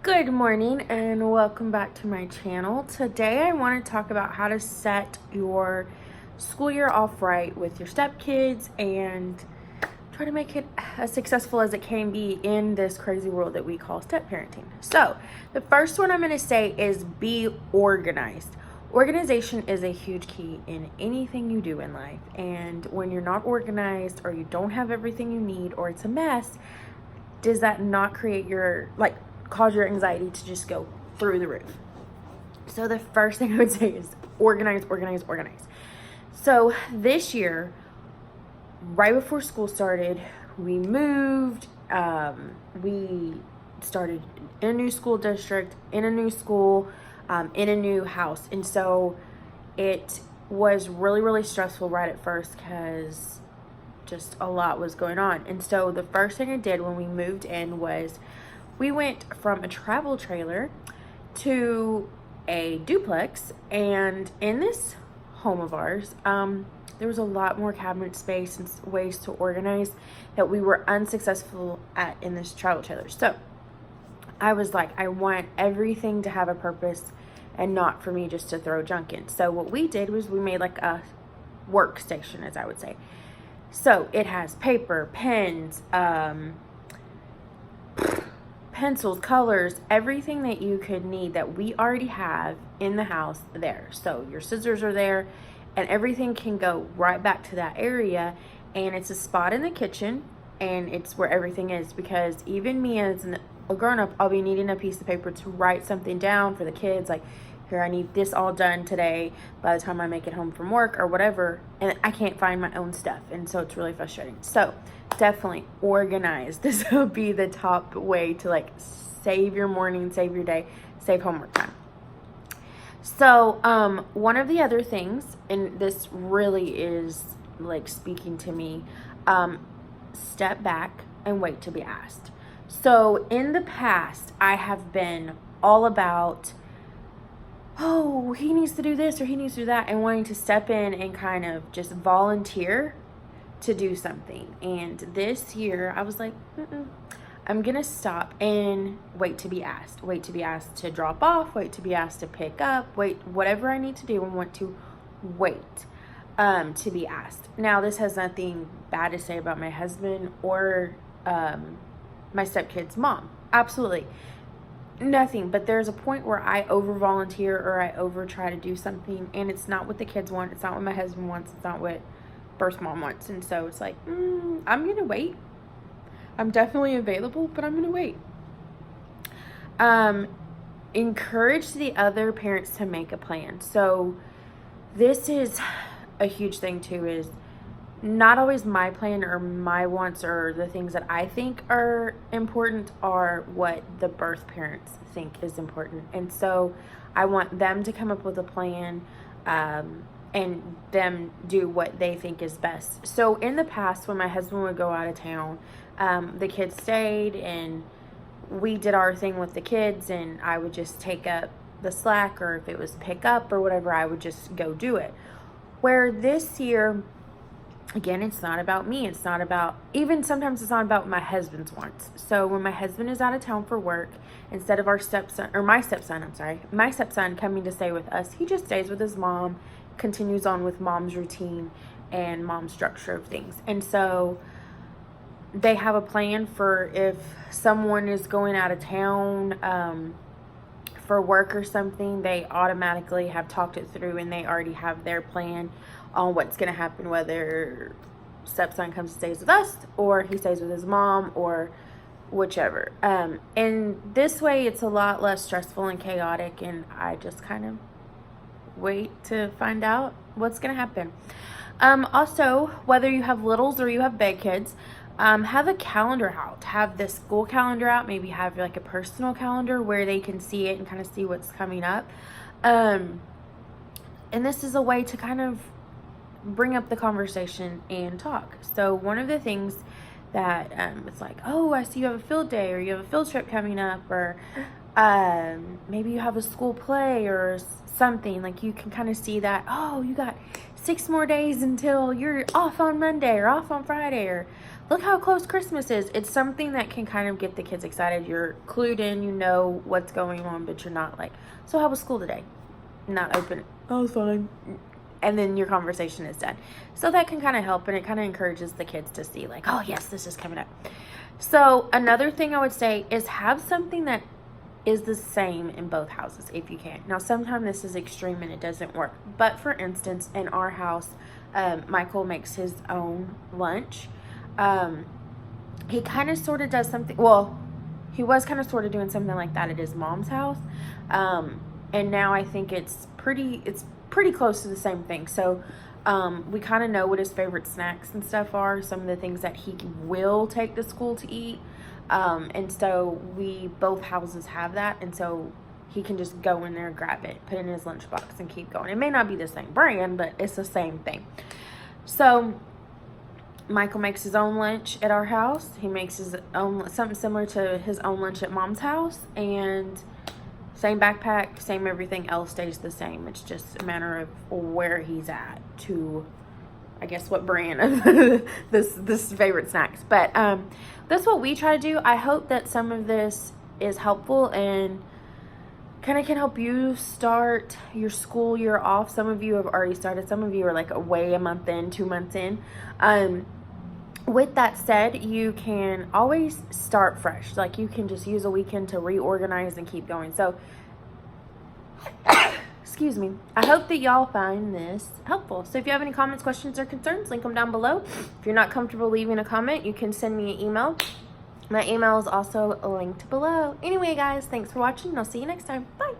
Good morning and welcome back to my channel. Today I want to talk about how to set your school year off right with your stepkids and try to make it as successful as it can be in this crazy world that we call step parenting. So the first one I'm going to say is be organized. Organization is a huge key in anything you do in life, and when you're not organized or you don't have everything you need or it's a mess, does that not create cause your anxiety to just go through the roof? So the first thing I would say is organize. So this year, right before school started, we moved. We started in a new school district, in a new school, in a new house. And so it was really, really stressful right at first because just a lot was going on. And so the first thing I did when we moved in was we went from a travel trailer to a duplex, and in this home of ours, there was a lot more cabinet space and ways to organize that we were unsuccessful at in this travel trailer. So I was like, I want everything to have a purpose and not for me just to throw junk in. So what we did was we made like a workstation, as I would say. So it has paper, pens, pencils, colors, everything that you could need that we already have in the house there. So your scissors are there and everything can go right back to that area, and it's a spot in the kitchen and it's where everything is, because even me as a grown-up, I'll be needing a piece of paper to write something down for the kids, like, here, I need this all done today by the time I make it home from work or whatever, and I can't find my own stuff, and so it's really frustrating. So definitely organize. This will be the top way to save your morning, save your day, save homework time. So one of the other things, and this really is speaking to me, step back and wait to be asked. So in the past, I have been all about, oh, he needs to do this or he needs to do that, and wanting to step in and kind of just volunteer to do something. And this year I was like, I'm gonna stop and wait to be asked. Wait to be asked to drop off, wait to be asked to pick up, wait, whatever I need to do, and want to wait to be asked. Now, this has nothing bad to say about my husband or my stepkid's mom. Absolutely nothing. But there's a point where I over volunteer or I over try to do something, and it's not what the kids want, it's not what my husband wants, it's not what first mom wants. And so it's like, I'm gonna wait. I'm definitely available, but I'm gonna wait. Encourage the other parents to make a plan. So this is a huge thing too, is not always my plan or my wants or the things that I think are important are what the birth parents think is important. And so I want them to come up with a plan, and them do what they think is best. So in the past, when my husband would go out of town, the kids stayed and we did our thing with the kids, and I would just take up the slack, or if it was pick up or whatever, I would just go do it. Where this year, again, it's not about me. It's not about, even sometimes it's not about my husband's wants. So when my husband is out of town for work, instead of my stepson coming to stay with us, he just stays with his mom, continues on with mom's routine and mom's structure of things. And so they have a plan for if someone is going out of town for work or something, they automatically have talked it through and they already have their plan on what's going to happen, whether stepson comes and stays with us or he stays with his mom or whichever. And this way it's a lot less stressful and chaotic, and I just kind of wait to find out what's going to happen. Also, whether you have littles or you have big kids, have a calendar out. Have the school calendar out. Maybe have a personal calendar where they can see it and kind of see what's coming up. And this is a way to kind of bring up the conversation and talk. So one of the things that it's like, oh, I see you have a field day, or you have a field trip coming up, or maybe you have a school play or something. You can kind of see that, oh, you got 6 more days until you're off on Monday or off on Friday or look how close Christmas is. It's something that can kind of get the kids excited. You're clued in, you know what's going on, but you're not like, so how was school today? Not open. Oh, it's fine. And then your conversation is done. So that can kind of help, and it kind of encourages the kids to see like, oh yes, this is coming up. So another thing I would say is have something that is the same in both houses if you can. Now, sometimes this is extreme and it doesn't work. But for instance, in our house, Michael makes his own lunch. He kind of sort of does something, well, he was kind of sort of doing something like that at his mom's house. And now I think it's pretty close to the same thing. So we kind of know what his favorite snacks and stuff are, some of the things that he will take to school to eat. And so both houses have that, and so he can just go in there, grab it, put it in his lunchbox, and keep going. It may not be the same brand, but it's the same thing. So Michael makes his own lunch at our house. He makes his own, something similar to his own lunch at Mom's house, and same backpack, same everything else stays the same. It's just a matter of where he's at to, I guess, what brand of this favorite snacks. But that's what we try to do. I hope that some of this is helpful and kind of can help you start your school year off. Some of you have already started. Some of you are like away a month in, 2 months in. With that said, you can always start fresh. Like, you can just use a weekend to reorganize and keep going. So excuse me. I hope that y'all find this helpful. So if you have any comments, questions, or concerns, link them down below. If you're not comfortable leaving a comment, you can send me an email. My email is also linked below. Anyway, guys, thanks for watching, and I'll see you next time. Bye.